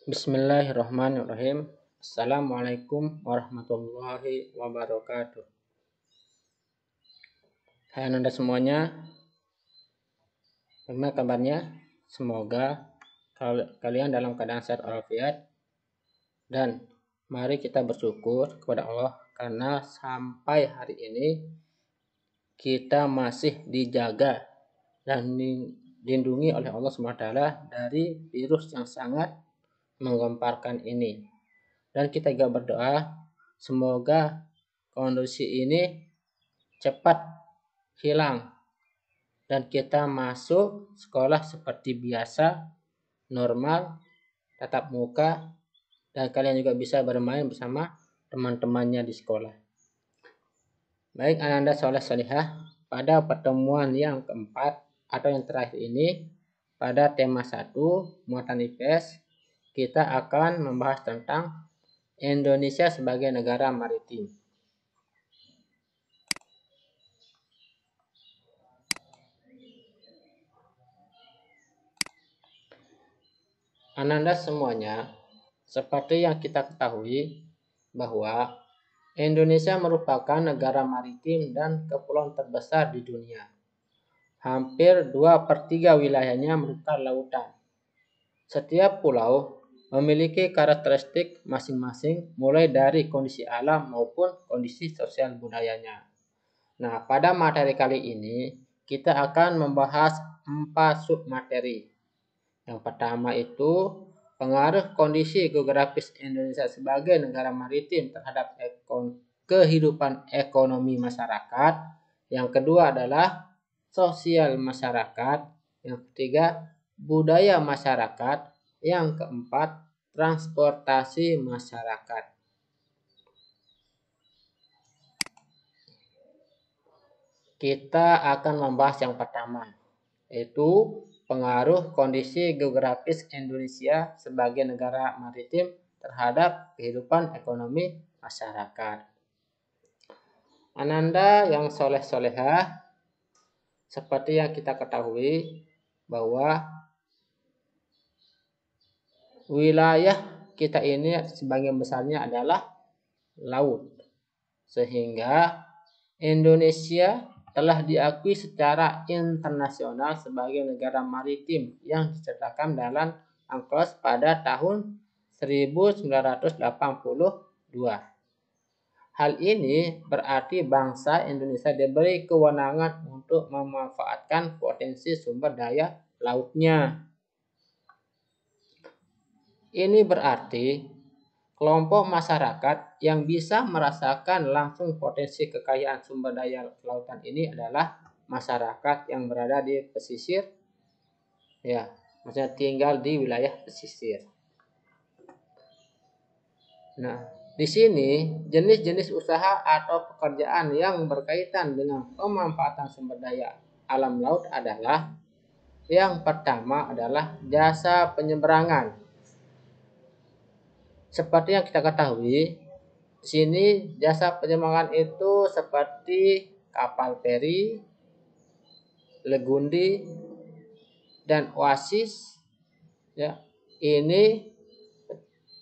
Bismillahirrahmanirrahim. Assalamualaikum warahmatullahi wabarakatuh. Hai Anda semuanya, bagaimana kabarnya? Semoga kalian dalam keadaan sehat walafiat, dan mari kita bersyukur kepada Allah karena sampai hari ini kita masih dijaga dan dilindungi oleh Allah SWT dari virus yang sangat menggemparkan ini. Dan kita juga berdoa semoga kondisi ini cepat hilang dan kita masuk sekolah seperti biasa, normal, tatap muka, dan kalian juga bisa bermain bersama teman-temannya di sekolah. Baik Ananda Soleh Solihah, pada pertemuan yang keempat atau yang terakhir ini, pada tema 1 muatan IPS, kita akan membahas tentang Indonesia sebagai negara maritim. Ananda semuanya, seperti yang kita ketahui bahwa Indonesia merupakan negara maritim dan kepulauan terbesar di dunia. Hampir 2/3 wilayahnya merupakan lautan. Setiap pulau memiliki karakteristik masing-masing mulai dari kondisi alam maupun kondisi sosial budayanya. Nah, pada materi kali ini kita akan membahas 4 submateri. Yang pertama itu pengaruh kondisi geografis Indonesia sebagai negara maritim terhadap kehidupan ekonomi masyarakat. Yang kedua adalah sosial masyarakat. Yang ketiga budaya masyarakat. Yang keempat transportasi masyarakat. Kita akan membahas yang pertama, yaitu pengaruh kondisi geografis Indonesia sebagai negara maritim terhadap kehidupan ekonomi masyarakat. Ananda yang soleh-solehah, seperti yang kita ketahui bahwa wilayah kita ini sebagian besarnya adalah laut, sehingga Indonesia telah diakui secara internasional sebagai negara maritim yang dicetakkan dalam UNCLOS pada tahun 1982. Hal ini berarti bangsa Indonesia diberi kewenangan untuk memanfaatkan potensi sumber daya lautnya. Ini berarti kelompok masyarakat yang bisa merasakan langsung potensi kekayaan sumber daya lautan ini adalah masyarakat yang berada di pesisir, ya, maksudnya tinggal di wilayah pesisir. Nah, di sini jenis-jenis usaha atau pekerjaan yang berkaitan dengan pemanfaatan sumber daya alam laut adalah yang pertama adalah jasa penyeberangan. Seperti yang kita ketahui, di sini jasa penyeberangan itu seperti kapal feri, legundi, dan oasis. Ya, ini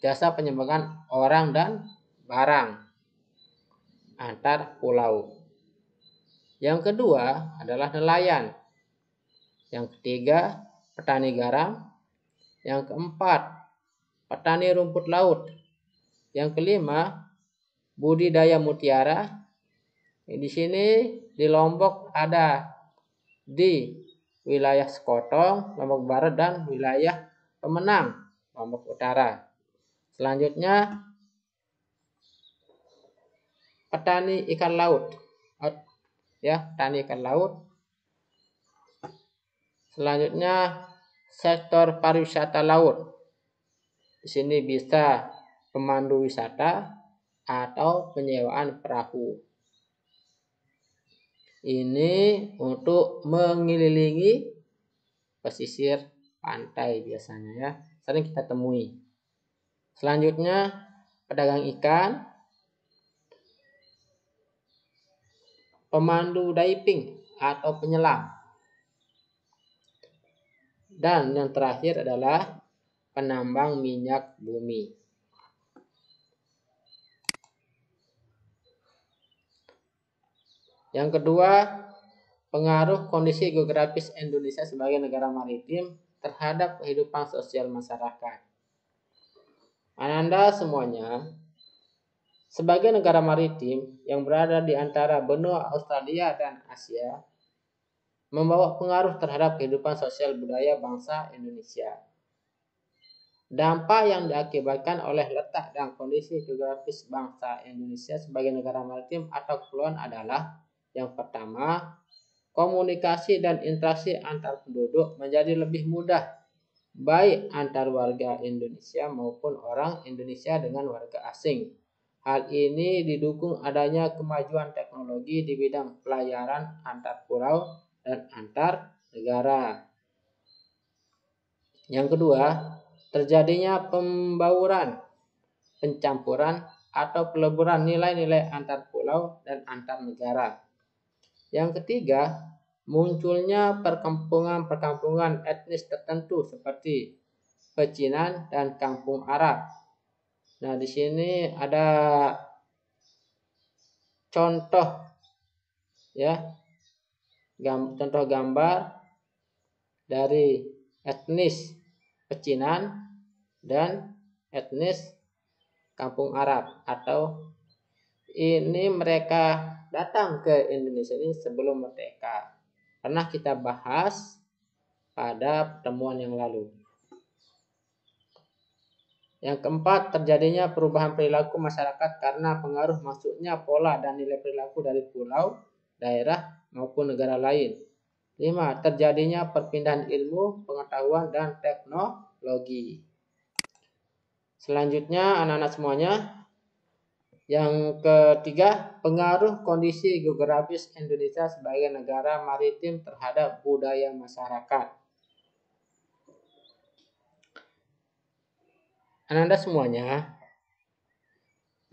jasa penyeberangan orang dan barang antar pulau. Yang kedua adalah nelayan. Yang ketiga, petani garam. Yang keempat, petani rumput laut. Yang kelima, budidaya mutiara. Di sini di Lombok ada di wilayah Sekotong, Lombok Barat, dan wilayah Pemenang, Lombok Utara. Selanjutnya petani ikan laut. Ya, petani ikan laut. Selanjutnya sektor pariwisata laut. Di sini bisa pemandu wisata atau penyewaan perahu. Ini untuk mengelilingi pesisir pantai biasanya, ya, sering kita temui. Selanjutnya pedagang ikan, pemandu diving atau penyelam. Dan yang terakhir adalah penambang minyak bumi. Yang kedua, pengaruh kondisi geografis Indonesia sebagai negara maritim terhadap kehidupan sosial masyarakat. Ananda semuanya, sebagai negara maritim yang berada di antara benua Australia dan Asia, membawa pengaruh terhadap kehidupan sosial budaya bangsa Indonesia. Dampak yang diakibatkan oleh letak dan kondisi geografis bangsa Indonesia sebagai negara maritim atau kepulauan adalah: yang pertama, komunikasi dan interaksi antar penduduk menjadi lebih mudah, baik antar warga Indonesia maupun orang Indonesia dengan warga asing. Hal ini didukung adanya kemajuan teknologi di bidang pelayaran antar pulau dan antar negara. Yang kedua, terjadinya pembauran, pencampuran, atau peleburan nilai-nilai antar pulau dan antar negara. Yang ketiga, munculnya perkampungan etnis tertentu seperti pecinan dan kampung Arab. Nah, di sini ada contoh ya, contoh gambar dari etnis pecinan dan etnis kampung Arab, atau ini mereka datang ke Indonesia ini sebelum merdeka. Pernah kita bahas pada pertemuan yang lalu. Yang keempat, terjadinya perubahan perilaku masyarakat karena pengaruh masuknya pola dan nilai perilaku dari pulau, daerah, maupun negara lain. 5. Terjadinya perpindahan ilmu, pengetahuan, dan teknologi. Selanjutnya, anak-anak semuanya, yang ketiga, pengaruh kondisi geografis Indonesia sebagai negara maritim terhadap budaya masyarakat. Anak-anak semuanya,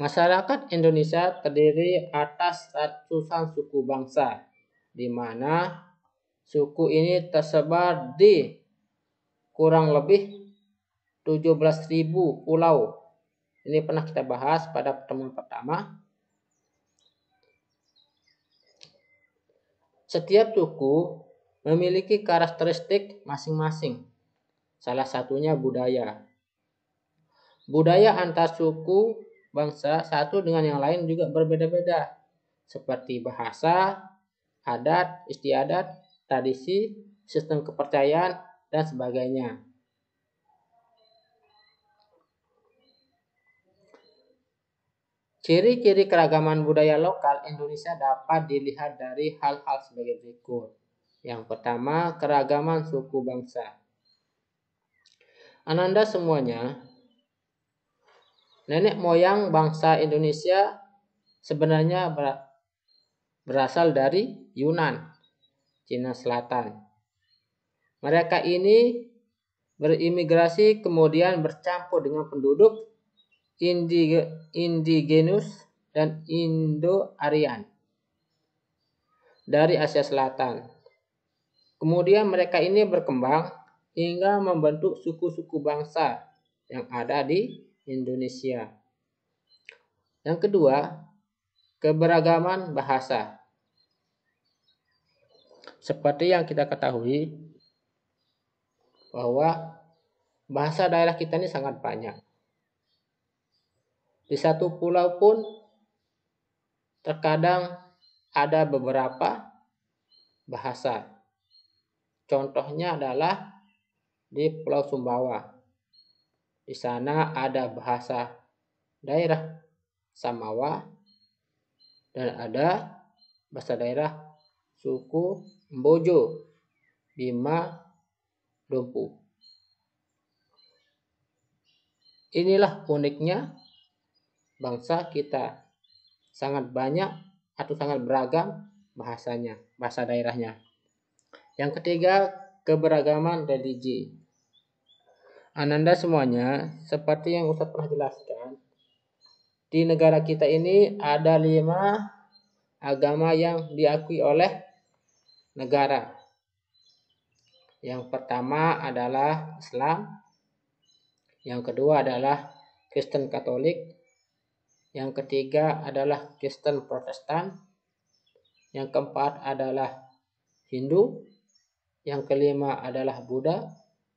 masyarakat Indonesia terdiri atas ratusan suku bangsa, di mana suku ini tersebar di kurang lebih 17.000 pulau. Ini pernah kita bahas pada pertemuan pertama. Setiap suku memiliki karakteristik masing-masing. Salah satunya budaya. Budaya antar suku bangsa satu dengan yang lain juga berbeda-beda, seperti bahasa, adat, istiadat, tradisi, sistem kepercayaan, dan sebagainya. Ciri-ciri keragaman budaya lokal Indonesia dapat dilihat dari hal-hal sebagai berikut. Yang pertama, keragaman suku bangsa. Ananda semuanya, nenek moyang bangsa Indonesia sebenarnya berasal dari Yunan, Cina Selatan. Mereka ini berimigrasi kemudian bercampur dengan penduduk indigenus dan Indo-Aryan dari Asia Selatan. Kemudian mereka ini berkembang hingga membentuk suku-suku bangsa yang ada di Indonesia. Yang kedua, keberagaman bahasa. Seperti yang kita ketahui bahwa bahasa daerah kita ini sangat banyak. Di satu pulau pun terkadang ada beberapa bahasa. Contohnya adalah di Pulau Sumbawa. Di sana ada bahasa daerah Samawa dan ada bahasa daerah suku Mbojo, Bima, Dompu. Inilah uniknya bangsa kita, sangat banyak atau sangat beragam bahasanya, bahasa daerahnya. Yang ketiga, keberagaman religi. Ananda semuanya, seperti yang Ustaz pernah jelaskan, di negara kita ini ada 5 agama yang diakui oleh negara. Yang pertama adalah Islam, Yang kedua adalah Kristen Katolik. Yang ketiga adalah Kristen Protestan. Yang keempat adalah Hindu. Yang kelima adalah Buddha.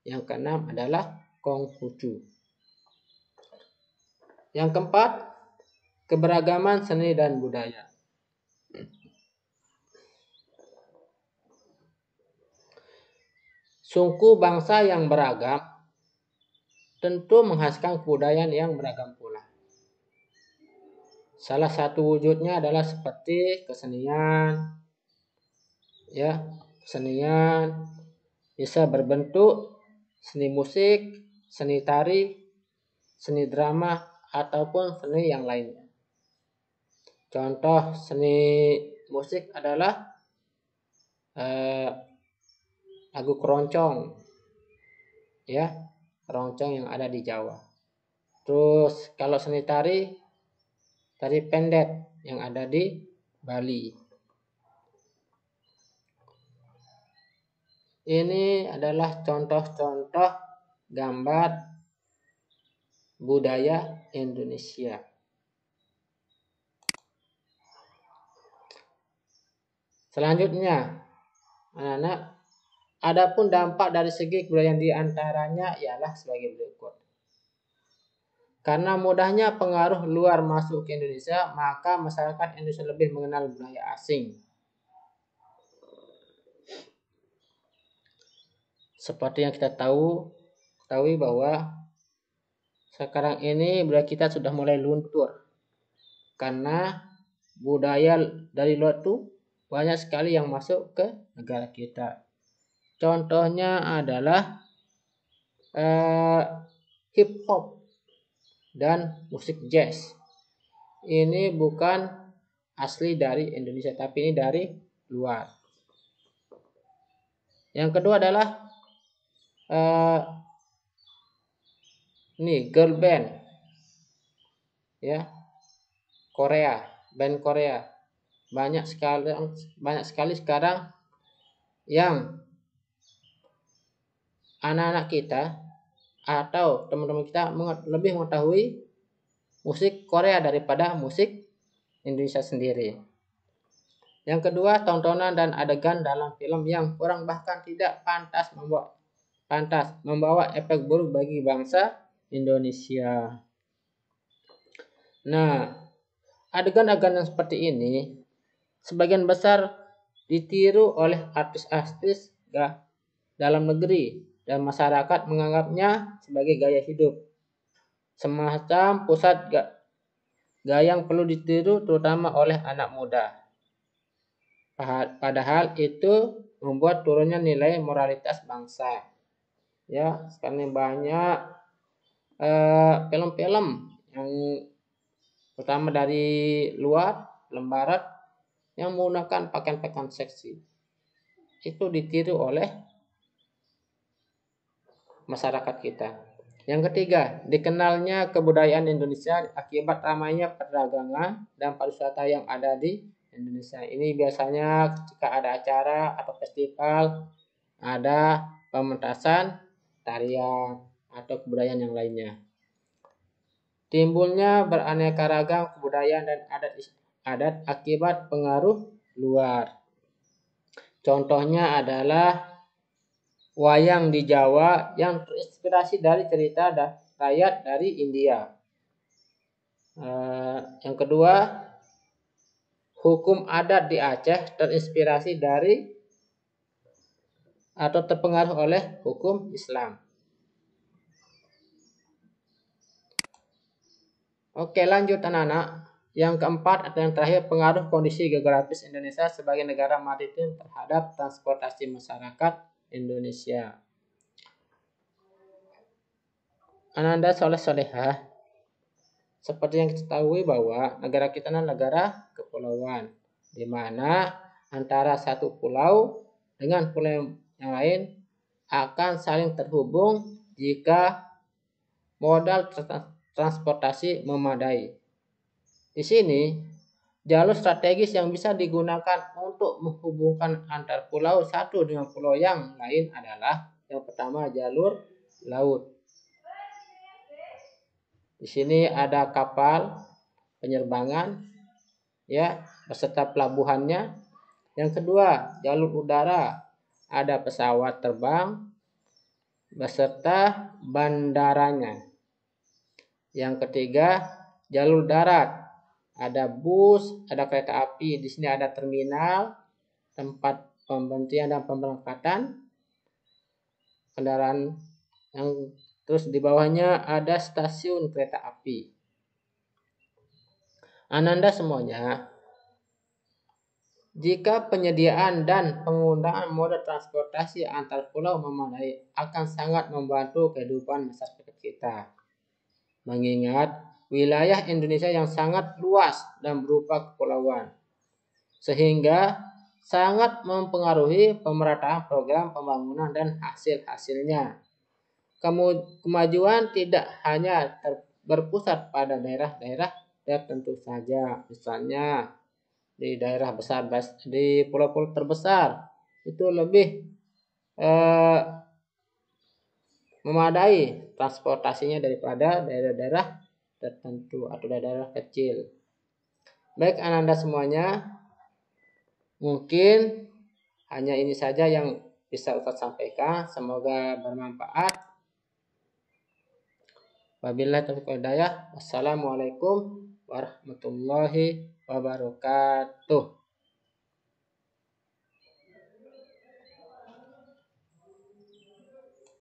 Yang keenam adalah Konghucu. Yang keempat, keberagaman seni dan budaya. Suku bangsa yang beragam tentu menghasilkan kebudayaan yang beragam pula. Salah satu wujudnya adalah seperti kesenian, kesenian bisa berbentuk seni musik, seni tari, seni drama, ataupun seni yang lainnya. Contoh seni musik adalah lagu keroncong, keroncong yang ada di Jawa. Terus kalau seni tari pendet yang ada di Bali. Ini adalah contoh-contoh gambar budaya Indonesia. Selanjutnya, anak-anak, adapun dampak dari segi kebudayaan di antaranya ialah sebagai berikut. Karena mudahnya pengaruh luar masuk ke Indonesia, maka masyarakat Indonesia lebih mengenal budaya asing. Seperti yang kita ketahui bahwa sekarang ini budaya kita sudah mulai luntur. Karena budaya dari luar itu banyak sekali yang masuk ke negara kita. Contohnya adalah hip hop dan musik jazz. Ini bukan asli dari Indonesia, tapi ini dari luar. Yang kedua adalah girl band, Korea, band Korea. Banyak sekali sekarang yang anak-anak kita atau teman-teman kita lebih mengetahui musik Korea daripada musik Indonesia sendiri. Yang kedua, tontonan dan adegan dalam film yang kurang bahkan tidak pantas membawa efek buruk bagi bangsa Indonesia. Nah, adegan-adegan yang seperti ini sebagian besar ditiru oleh artis-artis dalam negeri dan masyarakat menganggapnya sebagai gaya hidup. Semacam pusat gaya yang perlu ditiru terutama oleh anak muda. Padahal itu membuat turunnya nilai moralitas bangsa. Sekarang banyak film-film yang terutama dari luar, film barat yang menggunakan pakaian-pakaian seksi. Itu ditiru oleh masyarakat kita. Yang ketiga, dikenalnya kebudayaan Indonesia akibat ramainya perdagangan dan pariwisata yang ada di Indonesia. Ini biasanya ketika ada acara atau festival, ada pementasan, tarian, atau kebudayaan yang lainnya. Timbulnya beraneka ragam kebudayaan dan adat akibat pengaruh luar. Contohnya adalah wayang di Jawa yang terinspirasi dari cerita rakyat dari India. Yang kedua, hukum adat di Aceh terinspirasi dari atau terpengaruh oleh hukum Islam. Oke, lanjut anak-anak. Yang keempat atau yang terakhir, pengaruh kondisi geografis Indonesia sebagai negara maritim terhadap transportasi masyarakat Indonesia. Ananda soleh-solehah, seperti yang kita ketahui bahwa negara kita adalah negara kepulauan, di mana antara satu pulau dengan pulau yang lain akan saling terhubung jika modal transportasi memadai. Di sini, jalur strategis yang bisa digunakan untuk menghubungkan antar pulau satu dengan pulau yang lain adalah yang pertama jalur laut. Di sini ada kapal penerbangan ya beserta pelabuhannya. Yang kedua, jalur udara, ada pesawat terbang beserta bandaranya. Yang ketiga, jalur darat, ada bus, ada kereta api. Di sini ada terminal, tempat pemberhentian dan pemberangkatan kendaraan. Yang terus di bawahnya ada stasiun kereta api. Ananda semuanya, jika penyediaan dan penggunaan moda transportasi antar pulau memadai akan sangat membantu kehidupan masyarakat kita. Mengingat wilayah Indonesia yang sangat luas dan berupa kepulauan, sehingga sangat mempengaruhi pemerataan program pembangunan dan hasil-hasilnya. Kemajuan tidak hanya berpusat pada daerah-daerah tertentu saja, misalnya di daerah besar, di pulau-pulau terbesar itu lebih memadai transportasinya daripada daerah-daerah tertentu atau daerah kecil. Baik Ananda semuanya, mungkin hanya ini saja yang bisa Ustaz sampaikan. Semoga bermanfaat. Wabillahi taufiq wal hidayah. Wassalamualaikum warahmatullahi wabarakatuh.